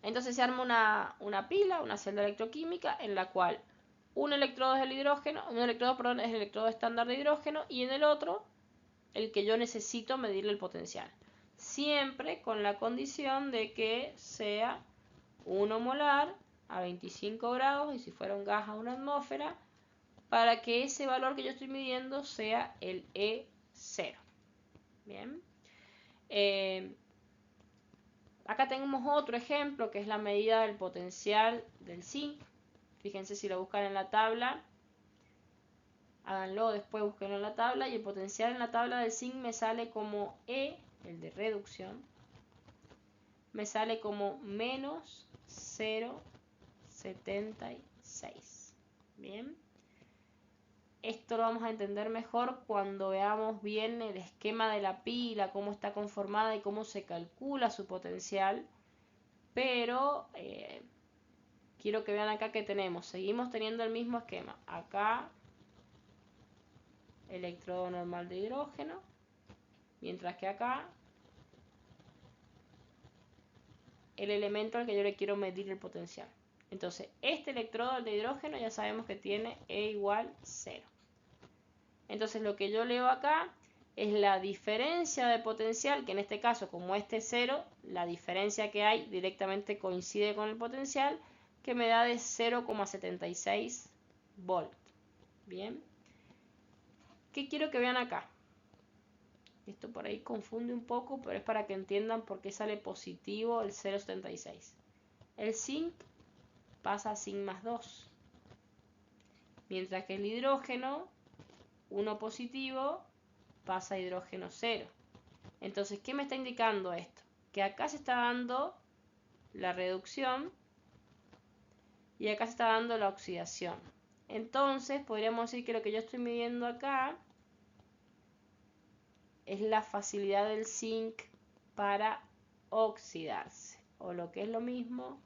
Speaker 1: Entonces se arma una pila, una celda electroquímica, en la cual un electrodo es el hidrógeno, un electrodo, perdón, es el electrodo estándar de hidrógeno, y en el otro el que yo necesito medirle el potencial. Siempre con la condición de que sea 1 molar a 25 grados y si fuera un gas a una atmósfera, para que ese valor que yo estoy midiendo sea el E0. Bien. Acá tenemos otro ejemplo que es la medida del potencial del zinc. Fíjense si lo buscan en la tabla, háganlo, después búsquenlo en la tabla, y el potencial en la tabla del zinc me sale como E, el de reducción, me sale como menos 0,76. Bien. Esto lo vamos a entender mejor cuando veamos bien el esquema de la pila, cómo está conformada y cómo se calcula su potencial. Pero quiero que vean acá que tenemos, seguimos teniendo el mismo esquema. Acá electrodo normal de hidrógeno, mientras que acá el elemento al que yo le quiero medir el potencial. Entonces, este electrodo de hidrógeno ya sabemos que tiene E igual 0. Entonces, lo que yo leo acá es la diferencia de potencial, que en este caso, como este es 0, la diferencia que hay directamente coincide con el potencial, que me da de 0,76 volt. Bien. ¿Qué quiero que vean acá? Esto por ahí confunde un poco, pero es para que entiendan por qué sale positivo el 0,76. El zinc pasa a zinc más 2, mientras que el hidrógeno, 1 positivo, pasa a hidrógeno 0. Entonces, ¿qué me está indicando esto? Que acá se está dando la reducción y acá se está dando la oxidación. Entonces, podríamos decir que lo que yo estoy midiendo acá es la facilidad del zinc para oxidarse, o lo que es lo mismo,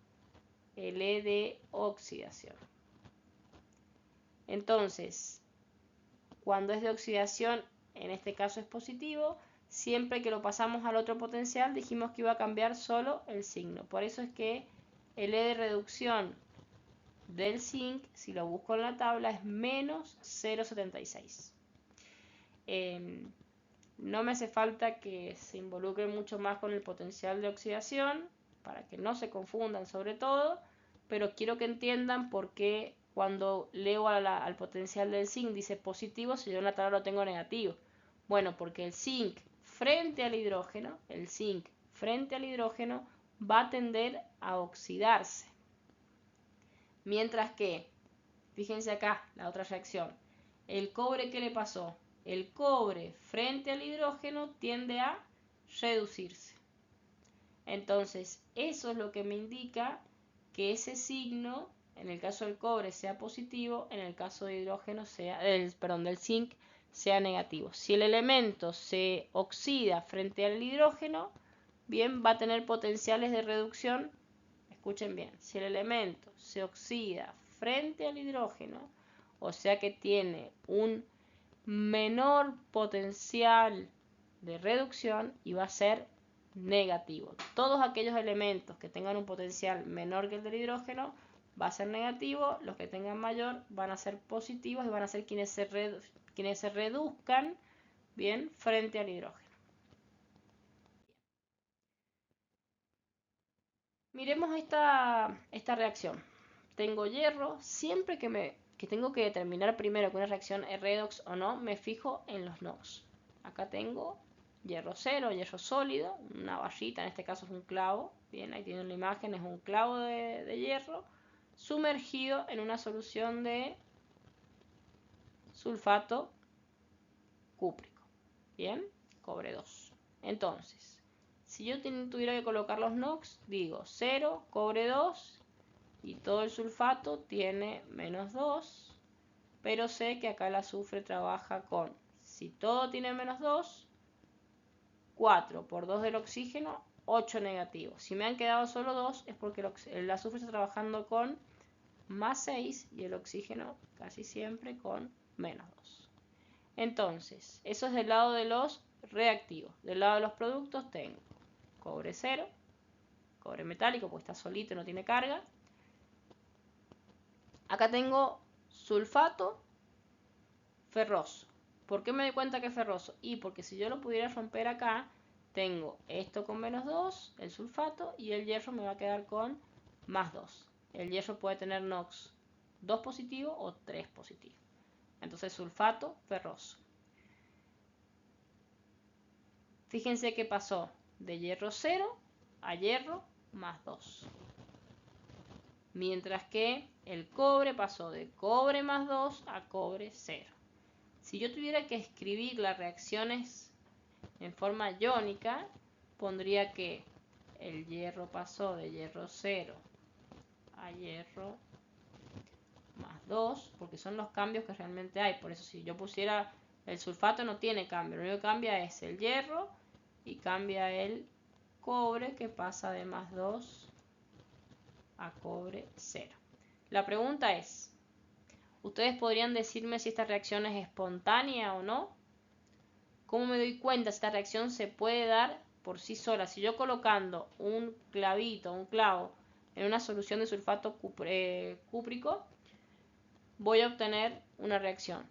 Speaker 1: el E de oxidación. Entonces, cuando es de oxidación, en este caso es positivo. Siempre que lo pasamos al otro potencial, dijimos que iba a cambiar solo el signo. Por eso es que el E de reducción del zinc, si lo busco en la tabla, es menos 0,76. No me hace falta que se involucren mucho más con el potencial de oxidación, para que no se confundan sobre todo, pero quiero que entiendan por qué cuando leo al potencial del zinc dice positivo si yo en la tabla lo tengo negativo. Bueno, porque el zinc frente al hidrógeno, va a tender a oxidarse. Mientras que, fíjense acá, la otra reacción, el cobre, ¿qué le pasó? El cobre frente al hidrógeno tiende a reducirse. Entonces, eso es lo que me indica que ese signo, en el caso del cobre, sea positivo, en el caso de hidrógeno del zinc, sea negativo. Si el elemento se oxida frente al hidrógeno, bien, va a tener potenciales de reducción. Escuchen bien, si el elemento se oxida frente al hidrógeno, o sea que tiene un menor potencial de reducción y va a ser negativo. Todos aquellos elementos que tengan un potencial menor que el del hidrógeno va a ser negativo, los que tengan mayor van a ser positivos y van a ser quienes se reduzcan bien frente al hidrógeno. Miremos esta reacción. Tengo hierro, siempre que tengo que determinar primero que una reacción es redox o no, me fijo en los NOx. Acá tengo hierro 0, hierro sólido, una barrita, en este caso es un clavo, bien, ahí tienen la imagen, es un clavo de hierro sumergido en una solución de sulfato cúprico, bien, cobre 2. Entonces, si yo tuviera que colocar los NOx, digo 0, cobre 2, y todo el sulfato tiene menos 2, pero sé que acá el azufre trabaja con, si todo tiene menos 2, 4 por 2 del oxígeno, 8 negativos. Si me han quedado solo 2 es porque el azufre está trabajando con más 6 y el oxígeno casi siempre con menos 2. Entonces, eso es del lado de los reactivos. Del lado de los productos tengo cobre 0, cobre metálico porque está solito y no tiene carga. Acá tengo sulfato ferroso. ¿Por qué me doy cuenta que es ferroso? Y porque si yo lo pudiera romper acá, tengo esto con menos 2, el sulfato, y el hierro me va a quedar con más 2. El hierro puede tener NOx 2 positivo o 3 positivo. Entonces sulfato ferroso. Fíjense que pasó de hierro 0 a hierro más 2. Mientras que el cobre pasó de cobre más 2 a cobre 0. Si yo tuviera que escribir las reacciones en forma iónica, pondría que el hierro pasó de hierro 0 a hierro más 2, porque son los cambios que realmente hay. Por eso si yo pusiera el sulfato no tiene cambio, lo único que cambia es el hierro y cambia el cobre, que pasa de más 2 a cobre 0. La pregunta es, ¿ustedes podrían decirme si esta reacción es espontánea o no? ¿Cómo me doy cuenta si esta reacción se puede dar por sí sola? Si yo colocando un clavito, un clavo, en una solución de sulfato cúprico, voy a obtener una reacción.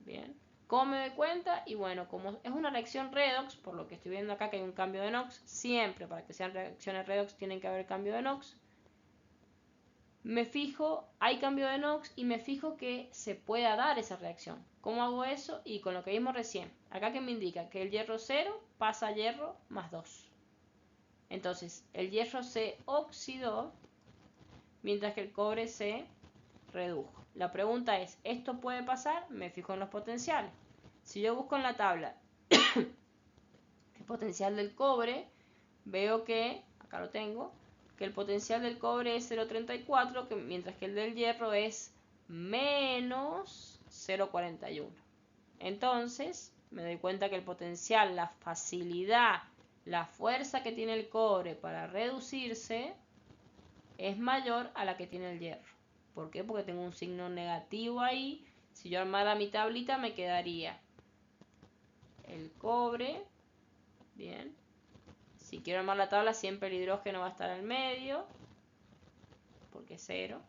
Speaker 1: Bien. ¿Cómo me doy cuenta? Y bueno, como es una reacción redox, por lo que estoy viendo acá que hay un cambio de NOx, siempre para que sean reacciones redox tienen que haber cambio de NOx. me fijo, hay cambio de NOx y me fijo que se pueda dar esa reacción. ¿Cómo hago eso? Y con lo que vimos recién. Acá que me indica que el hierro 0 pasa a hierro más 2. Entonces, el hierro se oxidó mientras que el cobre se redujo. La pregunta es, ¿esto puede pasar? Me fijo en los potenciales. Si yo busco en la tabla el potencial del cobre, veo que, acá lo tengo, que el potencial del cobre es 0,34, mientras que el del hierro es menos 0,41. Entonces, me doy cuenta que el potencial, la facilidad, la fuerza que tiene el cobre para reducirse es mayor a la que tiene el hierro. ¿Por qué? Porque tengo un signo negativo ahí. Si yo armara mi tablita me quedaría el cobre, bien. Si quiero armar la tabla, siempre el hidrógeno va a estar al medio, porque es 0.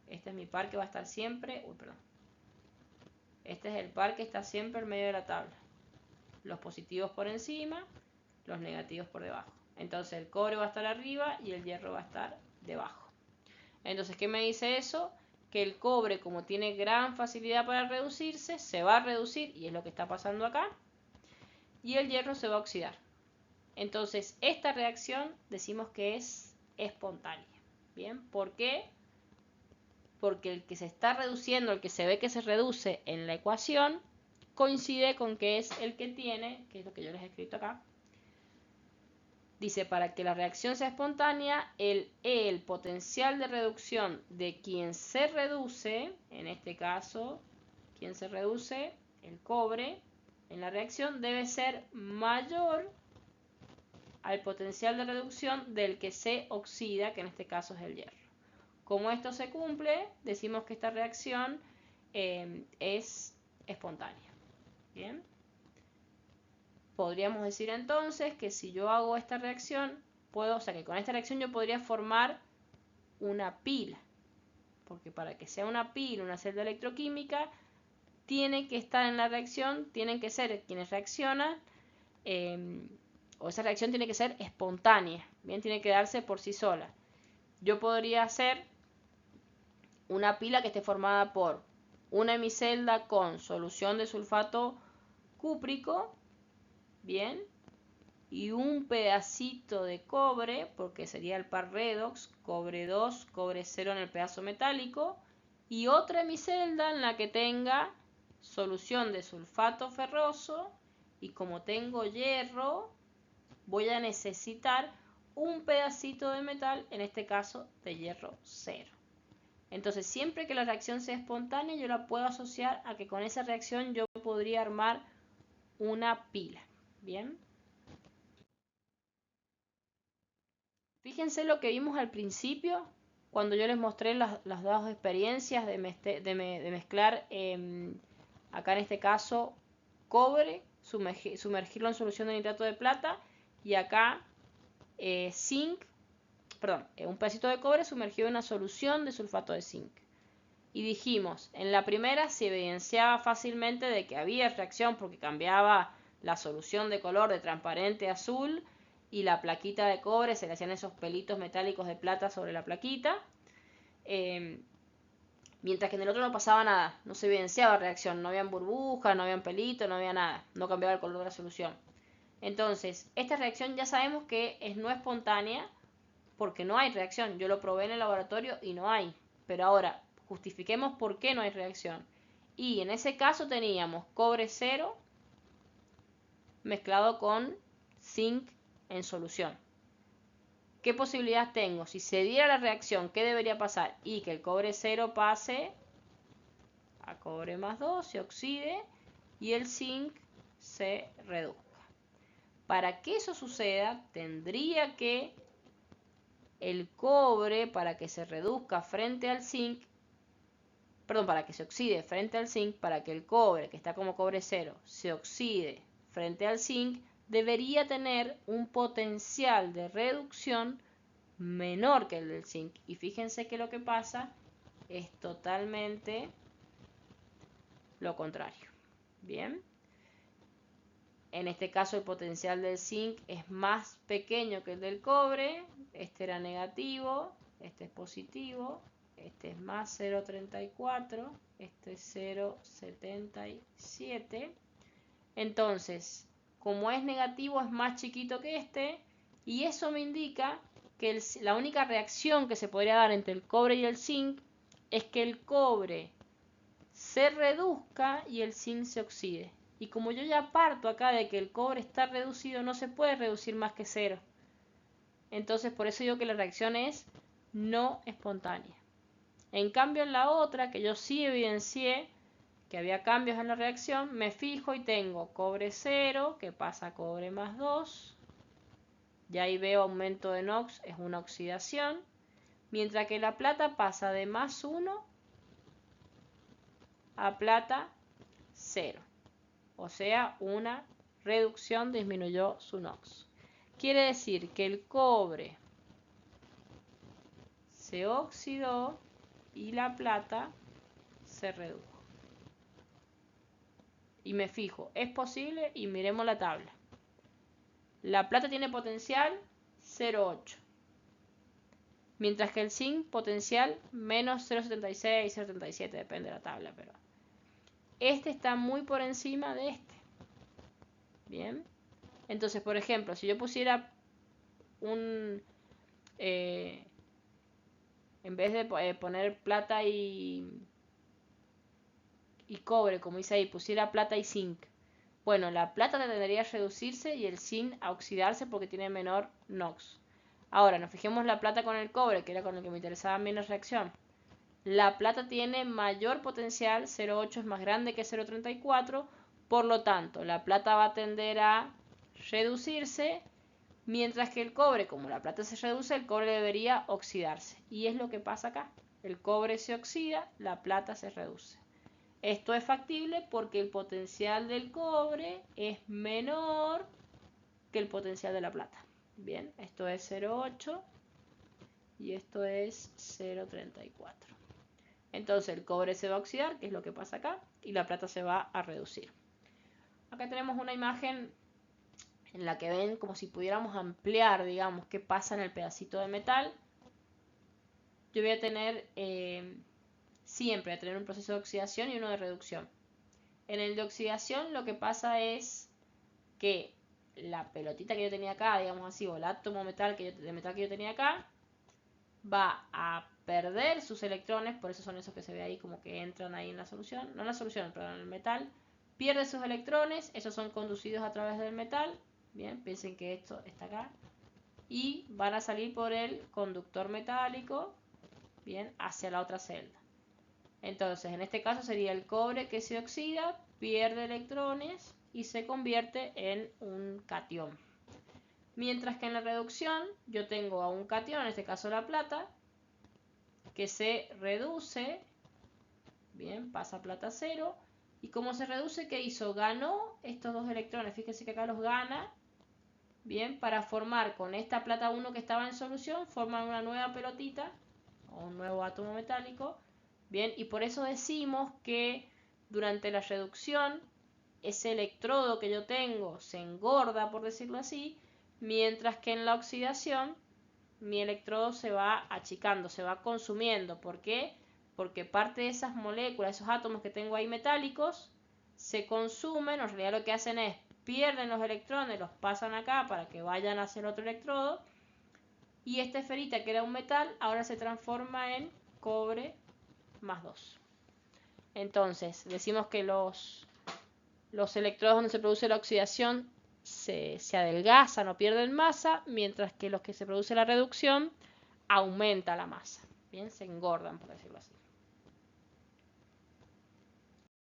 Speaker 1: Este es mi par que va a estar siempre, este es el par que está siempre en medio de la tabla. Los positivos por encima, los negativos por debajo. Entonces el cobre va a estar arriba y el hierro va a estar debajo. Entonces, ¿qué me dice eso? Que el cobre, como tiene gran facilidad para reducirse, se va a reducir, y es lo que está pasando acá, y el hierro se va a oxidar. Entonces, esta reacción decimos que es espontánea. ¿Bien? ¿Por qué? Porque el que se está reduciendo, el que se ve que se reduce en la ecuación, coincide con que es el que tiene, que es lo que yo les he escrito acá. Dice, para que la reacción sea espontánea, el E, el potencial de reducción de quien se reduce, en este caso, quien se reduce, el cobre, en la reacción debe ser mayor al potencial de reducción del que se oxida, que en este caso es el hierro. Como esto se cumple, decimos que esta reacción es espontánea. ¿Bien? Podríamos decir entonces que si yo hago esta reacción, o sea que con esta reacción yo podría formar una pila. Porque para que sea una pila, una celda electroquímica, tiene que estar en la reacción, tienen que ser quienes reaccionan, o esa reacción tiene que ser espontánea, bien, tiene que darse por sí sola. Yo podría hacer una pila que esté formada por una hemicelda con solución de sulfato cúprico, bien, y un pedacito de cobre, porque sería el par redox, cobre 2, cobre 0 en el pedazo metálico, y otra hemicelda en la que tenga solución de sulfato ferroso, y como tengo hierro, voy a necesitar un pedacito de metal, en este caso de hierro 0. Entonces, siempre que la reacción sea espontánea, yo la puedo asociar a que con esa reacción yo podría armar una pila. ¿Bien? Fíjense lo que vimos al principio, cuando yo les mostré las dos experiencias de mezclar, acá en este caso, cobre, sumergirlo en solución de nitrato de plata, y acá zinc, un pedacito de cobre sumergido en una solución de sulfato de zinc. Y dijimos, en la primera se evidenciaba fácilmente de que había reacción porque cambiaba la solución de color de transparente a azul y la plaquita de cobre, se le hacían esos pelitos metálicos de plata sobre la plaquita. Mientras que en el otro no pasaba nada, no se evidenciaba reacción, no habían burbujas, no habían pelitos, no había nada, no cambiaba el color de la solución. Entonces, esta reacción ya sabemos que es no espontánea porque no hay reacción. Yo lo probé en el laboratorio y no hay. Pero ahora, justifiquemos por qué no hay reacción. Y en ese caso teníamos cobre 0 mezclado con zinc en solución. ¿Qué posibilidades tengo? Si se diera la reacción, ¿qué debería pasar? Y que el cobre 0 pase a cobre más 2, se oxide y el zinc se reduzca. Para que eso suceda, tendría que el cobre, para que se reduzca frente al zinc, para que se oxide frente al zinc, para que el cobre, que está como cobre 0, se oxide frente al zinc, debería tener un potencial de reducción menor que el del zinc. Y fíjense que lo que pasa es totalmente lo contrario. Bien. En este caso el potencial del zinc es más pequeño que el del cobre. Este era negativo. este es positivo, este es más 0,34, este es 0,77. Entonces, como es negativo, es más chiquito que este, y eso me indica que la única reacción que se podría dar entre el cobre y el zinc es que el cobre se reduzca y el zinc se oxide. Y como yo ya parto acá de que el cobre está reducido, no se puede reducir más que 0. Entonces, por eso digo que la reacción es no espontánea. En cambio, en la otra, que yo sí evidencié que había cambios en la reacción, me fijo y tengo cobre 0, que pasa a cobre más 2. Ya ahí veo aumento de NOx, es una oxidación. Mientras que la plata pasa de más 1 a plata 0. O sea, una reducción, disminuyó su NOx. Quiere decir que el cobre se oxidó y la plata se redujo. Y me fijo, ¿es posible? Y miremos la tabla. La plata tiene potencial 0,8. Mientras que el zinc potencial menos 0,76, 0,77, depende de la tabla, pero este está muy por encima de este. Bien. Entonces, por ejemplo, si yo pusiera en vez de poner plata y cobre, como dice ahí, pusiera plata y zinc. Bueno, la plata tendería a reducirse y el zinc a oxidarse porque tiene menor NOx. Ahora, nos fijemos la plata con el cobre, que era con el que me interesaba a mí la reacción. La plata tiene mayor potencial, 0,8 es más grande que 0,34, por lo tanto, la plata va a tender a reducirse, mientras que el cobre, como la plata se reduce, el cobre debería oxidarse. Y es lo que pasa acá. El cobre se oxida, la plata se reduce. Esto es factible porque el potencial del cobre es menor que el potencial de la plata. Bien, esto es 0,8 y esto es 0,34. Entonces el cobre se va a oxidar, que es lo que pasa acá, y la plata se va a reducir. Acá tenemos una imagen en la que ven como si pudiéramos ampliar, digamos, qué pasa en el pedacito de metal. Yo voy a tener siempre a tener un proceso de oxidación y uno de reducción. En el de oxidación lo que pasa es que la pelotita que yo tenía acá, digamos así, o el átomo de metal que yo tenía acá, va a perder sus electrones, por eso son esos que se ve ahí como que entran ahí en la solución, no en la solución, pero en el metal, pierde sus electrones, esos son conducidos a través del metal, bien, piensen que esto está acá, y van a salir por el conductor metálico, bien, hacia la otra celda. Entonces, en este caso sería el cobre que se oxida, pierde electrones y se convierte en un catión. Mientras que en la reducción yo tengo a un catión, en este caso la plata, que se reduce, bien, pasa a plata 0, y como se reduce, ¿qué hizo? Ganó estos dos electrones, fíjense que acá los gana, bien, para formar con esta plata 1 que estaba en solución, forman una nueva pelotita, o un nuevo átomo metálico, bien, y por eso decimos que durante la reducción, ese electrodo que yo tengo se engorda, por decirlo así, mientras que en la oxidación mi electrodo se va achicando, se va consumiendo. ¿Por qué? Porque parte de esas moléculas, esos átomos que tengo ahí metálicos, se consumen, en realidad lo que hacen es pierden los electrones, los pasan acá para que vayan hacia el otro electrodo, y esta esferita que era un metal, ahora se transforma en cobre más 2. Entonces, decimos que los electrodos donde se produce la oxidación se adelgazan o pierden masa, mientras que los que se produce la reducción aumenta la masa. Bien, se engordan, por decirlo así.